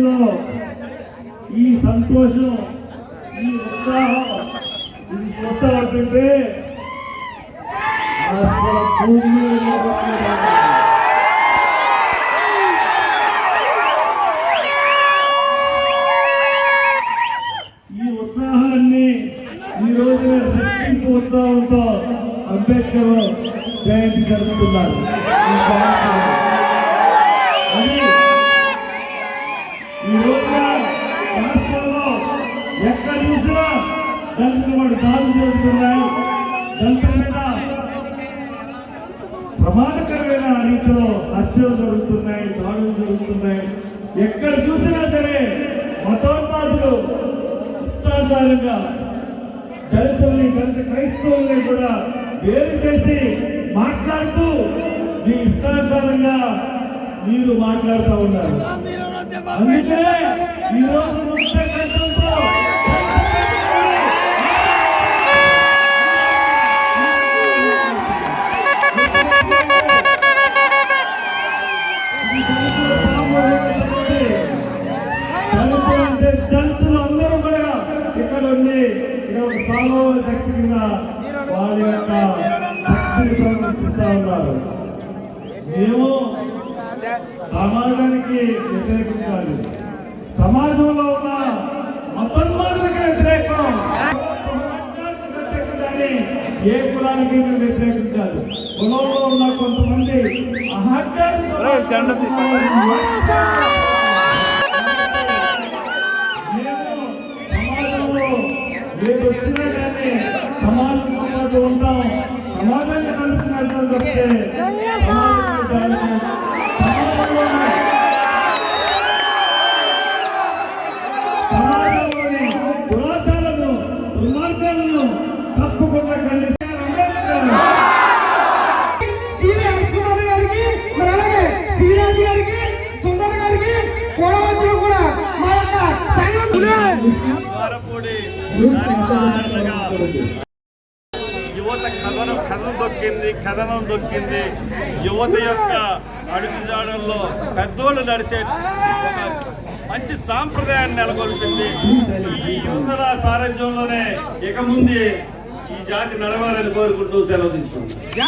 మనసులో ఈ సంతోషం, ఈ ఉత్సాహం ఇది చూస్తామంటే అసలు భూమి ఈ ఉత్సాహాన్ని ఈ రోజున రెట్టింపు ఉత్సాహంతో అంబేద్కర్ జయంతి జరుపుతున్నారు. ఈ రోజున రాష్ట్రంలో ఎక్కడ చూసినా దళితుల వాడు దాడులు జరుగుతున్నాయి. దళితుల మీద ప్రమాదకరమైన రీతిలో హత్యలు జరుగుతున్నాయి, దాడులు జరుగుతున్నాయి. ఎక్కడ చూసినా సరే మతోన్మాదులు ఇష్టానుసారంగా దళితుల్ని, దళిత క్రైస్తవుల్ని కూడా వేరు చేసి మాట్లాడుతూ మీ ఇష్టానుసారంగా మీరు మాట్లాడుతూ ఉన్నారు. అందుకే ఈరోజు ముక్త కంఠంతో దళితులు అందరూ కూడా ఇక్కడ ఉండి ఇక్కడ ఒక సామూహిక శక్తి కింద వారి యొక్క శక్తిని ప్రదర్శిస్తూ ఉన్నారు. మేము సమాజానికి వ్యతిరేకం కాదు, సమాజంలో ఉన్న మతోన్మాదులకు వ్యతిరేకం, ఏ కులానికి వ్యతిరేకం కాదు. కులంలో ఉన్న కొంతమంది సమాజంలో ఏది వచ్చినా కానీ సమాజంతో పాటు ఉంటాం, సమాజాన్ని కలుపుతున్నట్టు చెప్తే సమాజంలోని కులాచారాలను, దుర్మార్గాలను తప్పకుండా ఖండిస్తారు. యువత కథనం దొక్కింది. యువత యొక్క అడుగుజాడల్లో పెద్దోళ్ళు నడిచే ఒక మంచి సాంప్రదాయాన్ని నెలకొల్పింది. ఈ యువతల సారథ్యంలోనే ఇక ముందు ఈ జాతి నడవాలని కోరుకుంటూ సెలవు తీసుకుంటాం.